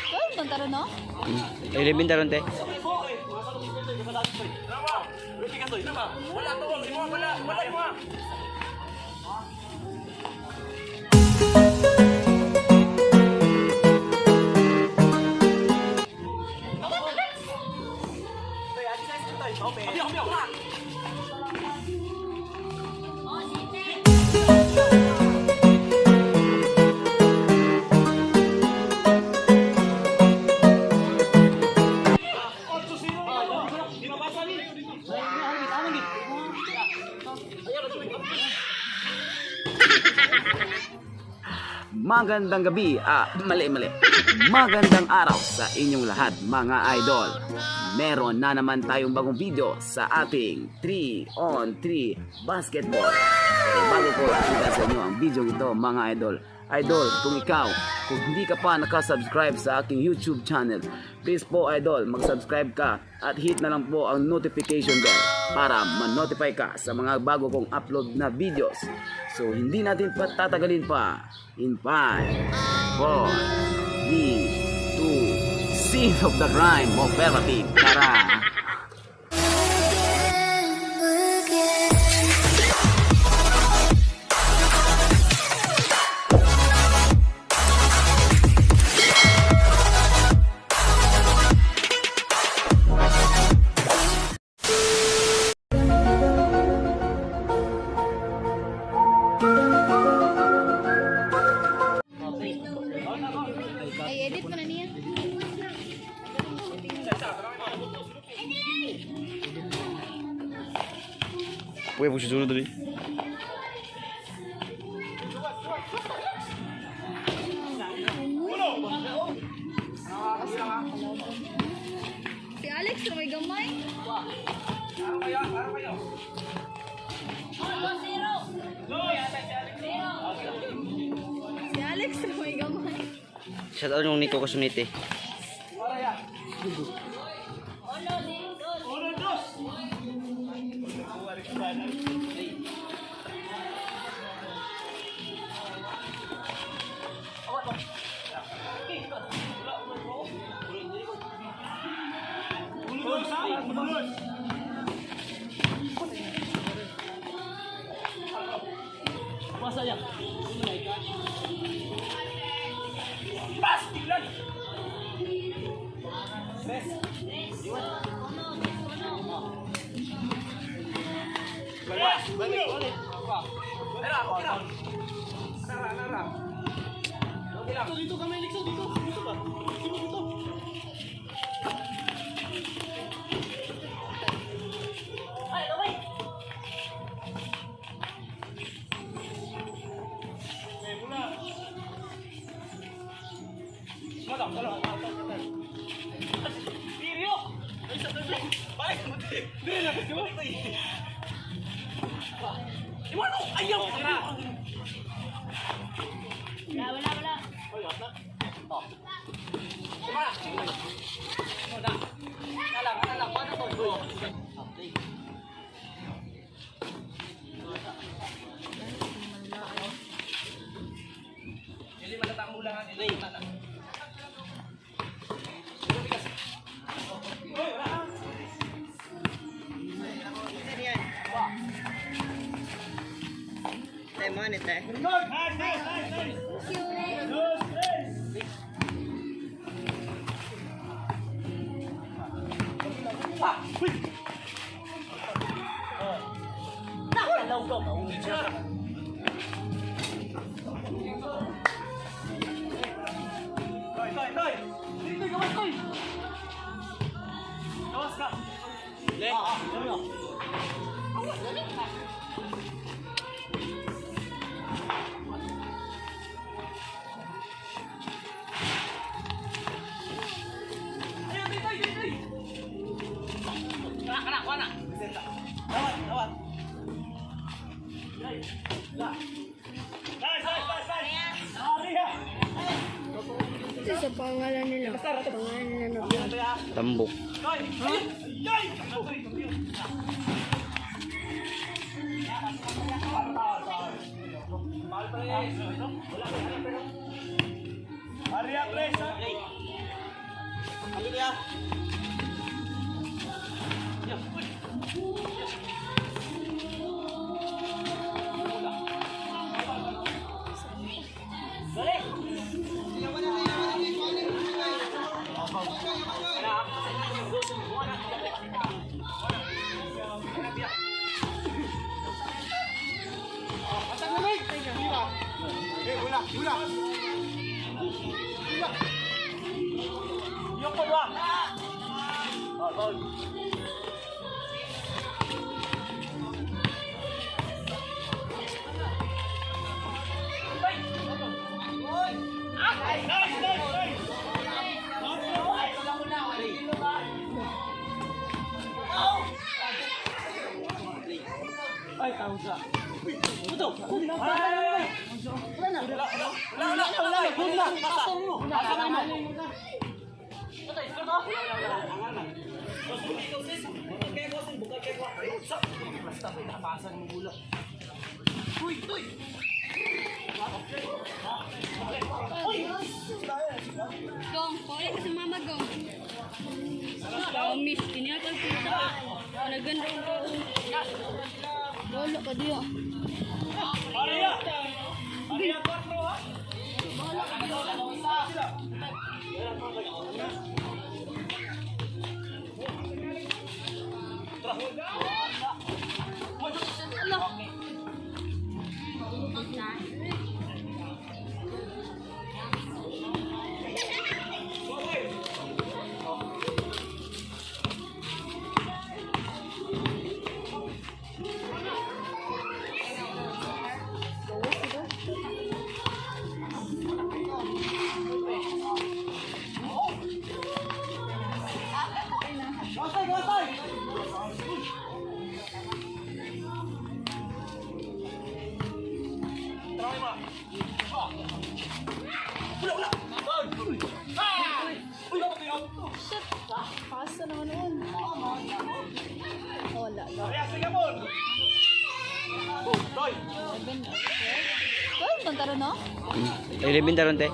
Kau bantaran no? Bintaron te. Magandang gabi, mali. Magandang araw sa inyong lahat mga idol. Meron na naman tayong bagong video sa ating 3-on-3 basketball. So, bago ko ipakita sa inyo ang video ito mga idol. Idol, kung hindi ka pa nakasubscribe sa aking YouTube channel, please po idol, mag-subscribe ka at hit na lang po ang notification bell para ma-notify ka sa mga bago kong upload na videos. So hindi natin patatagalin pa. In 5, 4, 3, 2, scene of the crime operative. Tara! Ay, edit mo na niya. Pwede po siya sunod ulit. Si Alex, may gamay. Si Alex, may gamay. Shout out yung Nico Kasunite. Dito kami, Lixo, dito ba? Dito. Ay, okay. Mula. Madam, Sirio! Balik! Hindi na, kasi mo ito eh. Imano! Ayaw! Wala. Wala na. Oh. Kumara! Wala. Nalang. Paano to? Okay. Hindi matatang ulangan. Hindi matatang. Money tayo. Ito sa pangalan nila. Pangalan nila. Tambok. Dong, kulit sa mama dong. Oh, miss, kiniyakal ko ito. Naganda ko. Lolo ka diyo. Pasa naman noon. Wala. Well, tantaro no? Ay, libin taron te.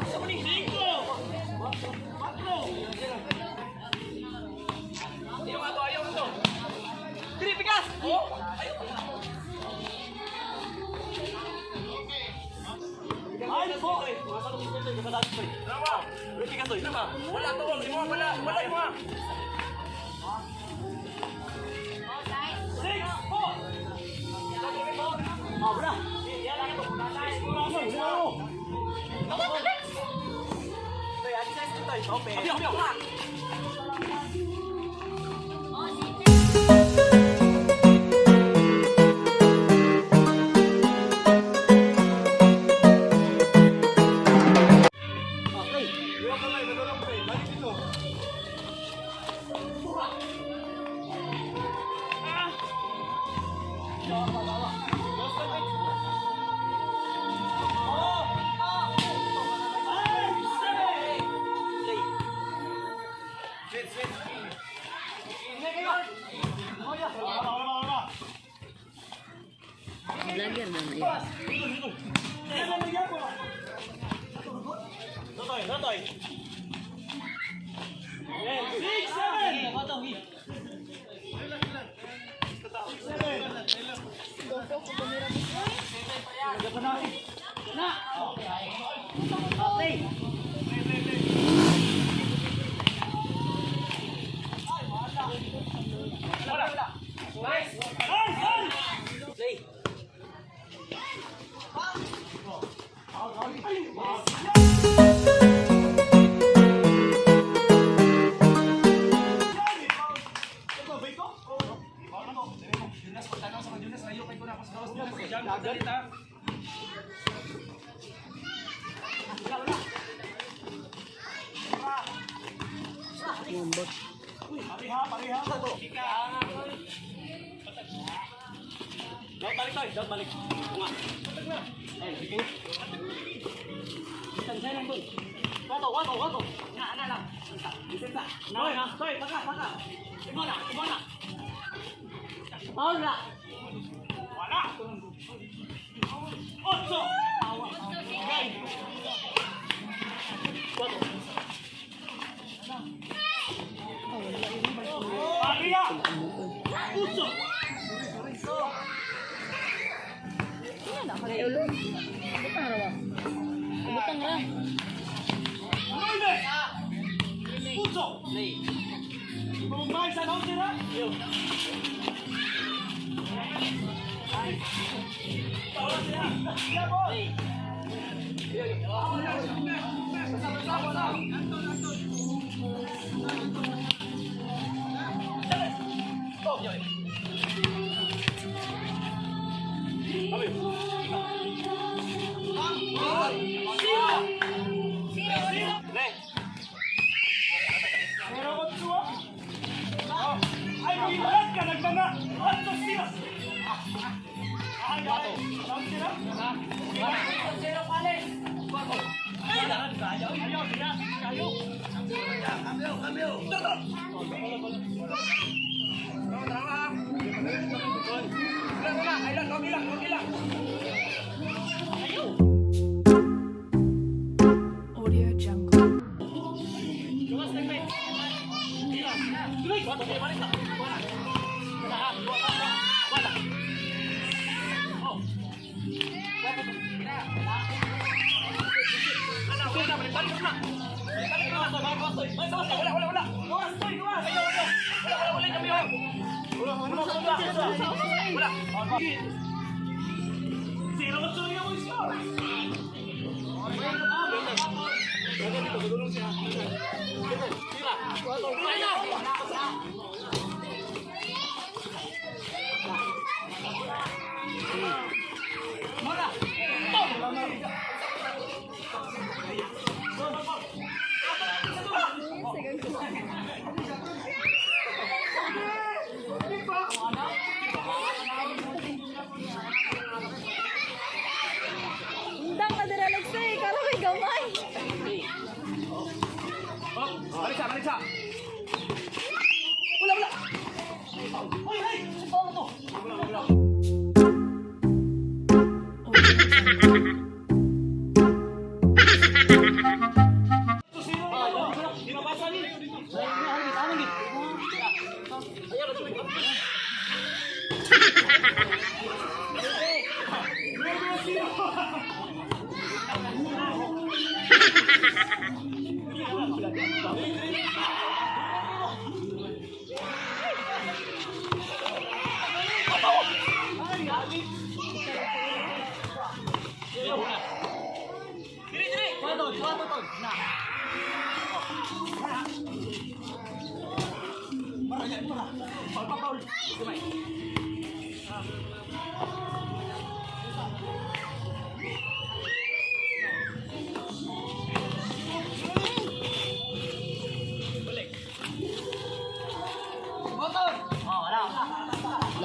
Lagyan na na yun. Ay, mag-ibalat ka, nagmanga! Ato sila! Ay, bato! Alam sila? Zero pales! Ayaw, sila! Ayaw! Cambio! Audio Jungle. Undang ka din Alex eh. Kala may gamay. Balik siya! Wala! Ay! Saan to?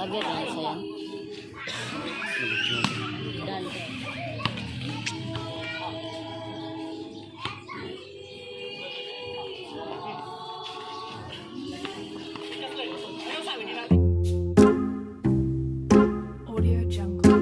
Lagi rin sa'yo. Dan. Audio Jungle.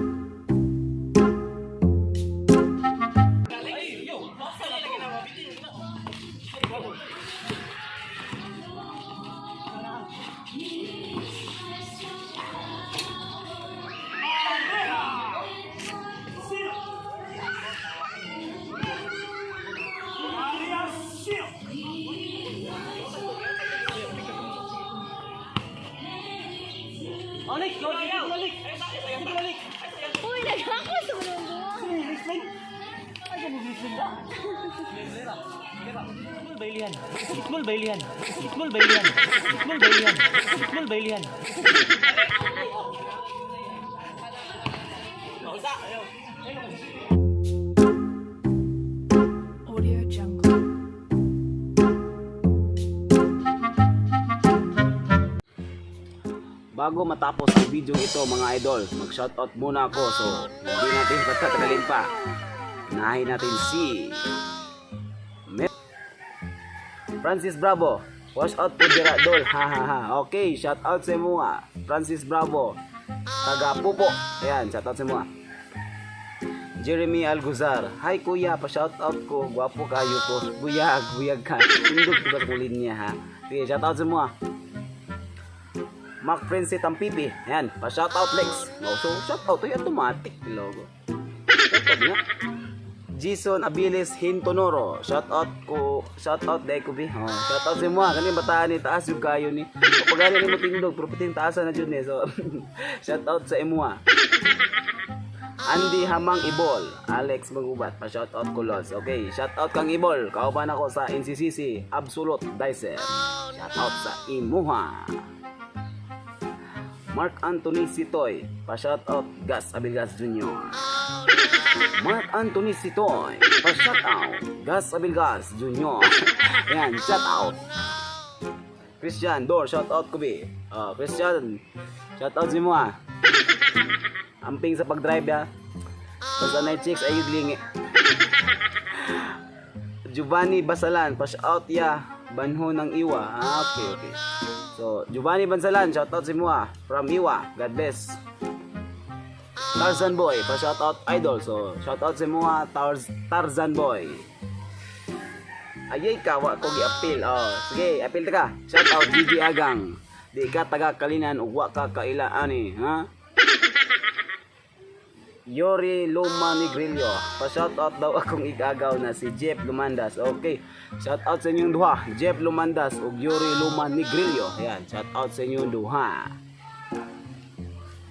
Uy, nagkako sa mundo. Audio Jungle. Bago matapos ang video ito mga idol, mag-shoutout muna ako. So, hindi natin patatagalin pa. Unahin natin si Francis Bravo. Watch out po dira dol. Ha ha ha. Okay, shoutout sa mga Francis Bravo. Taga Pupo. Ayan, shoutout sa mga Jeremy Alguzar. Hi kuya, pa-shoutout ko. Gwapo kayo ko. Buyag ka. Tindog diba kulin niya ha. Sige, shoutout sa mga Mark Prince Tampipi. Ayan, pa-shoutout Lex. So, shoutout ay automatic logo. Shoutout nga. Jason Abilis Hintonoro. Shout out dai ko bi. Shout out sa mo kani bataan ni taas yung kayo ni. Kapag ni mo tindog pero piting taasan na jud ni. So shout out sa imo. Andy Hamang Ibol, Alex Magubat, pa shout out ko lods. Okay, shout out kang Ibol. Kauban ako sa NCCC Absolute Dicer. Shout out sa imuha. Mark Anthony Sitoy, pa shout out Gas Abilgas Jr. Mark Anthony Sitoy, pa shout out Gas Abilgas Jr. Yan, shout out. Christian Dor, shout out ko bi. Christian, shout out si mo amping sa pagdrive ya. Basta na chicks ay yudling. Giovanni Basalan, pa shout out ya. Banho ng Iwa. Okay. So, Giovanni Bansalan, shout out si Mua from Iwa. God bless. Tarzan Boy, pa shout out idol. So, shout out si Mua Tarzan Boy. Ayay ka, wa ko gi-appeal. Sige, appeal ta ka. Shout out Gigi Agang. Di ka taga Kalinan ug wa ka kailaan ha? Yori Luma Negrillo, pa shout out daw akong igagaw na si Jeff Lumandas. Okay, shout out sa inyong duha, Jeff Lumandas ug Yori Luma Negrillo. Ayan, shout out sa inyong duha.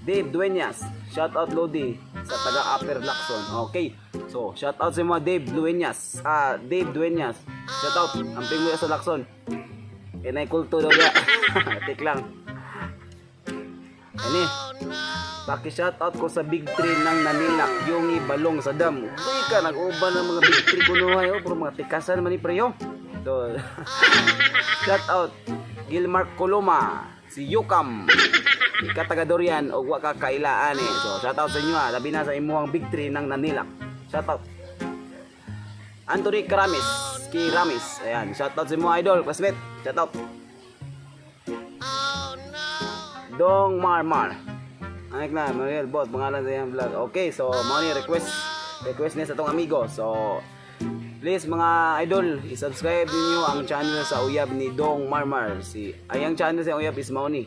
Dave Dueñas, shout out Lodi sa taga Upper Lacson. Okay, so shout out sa mga Dave Dueñas. Dave Dueñas, shout out amping mo sa Lacson. Inay kulto daw ya. Tik lang. Ani, paki-shoutout ko sa Big 3 ng Nanilak, yung ibalong sa dam. Uy ka, nag-uban ng mga Big 3 kunuhay, pero mga tikasan man ni preyo. So, shoutout, Gilmark Coloma, si Yukam, ikatagadorian, o waka kailaan eh. So, shoutout sa inyo labi na sa imuhang Big 3 ng Nanilak. Shoutout. Anthony Karamis, Ki Ramis, ayan, shoutout sa imuhang idol, classmate, shoutout. Dong Marmar. Anik na, Mariel Bot, pangalan sa iyang vlog. Okay, so, mga ni request niya sa tong amigo. So, please mga idol, i-subscribe niyo ang channel sa uyab ni Dong Marmar. Ayang channel sa uyab is Mauni.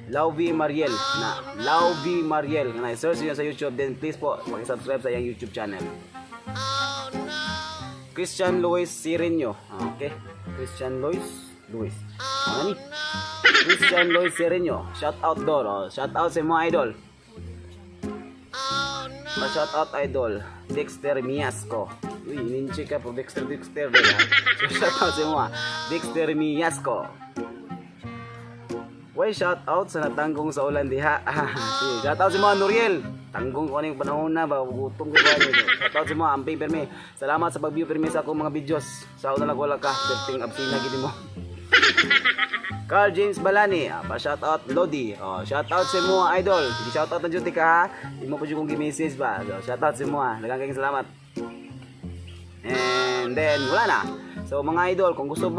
Lauvi Mariel na. Lauvi Mariel. Na i-search niyo sa YouTube, then please po, mag-subscribe sa iyang YouTube channel. Christian Luis Sireño. Okay, Christian Luis. Ano ni? Christian Luis Sireño, shout out Dor, shout out sa mga idol. Shout out idol Dexter Miasco. Uy, ninchi ka po Dexter din ha. So shout out sa mga Dexter Miasco. Why shout out sa natanggong sa ulan diha. Shout out sa mga Nuriel. Tanggong ko ano yung panahon na ba, gutom ko ba. Shout out sa mga amping permi. Salamat sa pag-view permi sa akong mga videos. Sa una lang wala ka, derting absina gini mo. Carl James Balani, pa shout out Lodi. Shout out sa mga idol. Di shout out na duty ka ha. Di mo pa siya kong gi-message ba. So, shout out sa mga. Dagang kayong salamat. And then wala na. So mga idol, kung gusto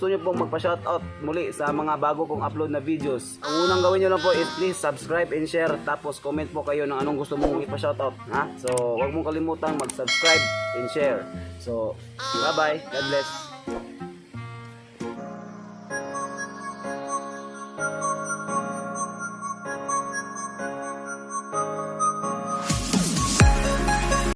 niyo pong magpa-shout out muli sa mga bago kong upload na videos, ang unang gawin niyo lang po is please subscribe and share, tapos comment po kayo ng anong gusto mong ipa-shout out, ha? So, huwag mong kalimutang mag-subscribe and share. So, bye-bye. God bless.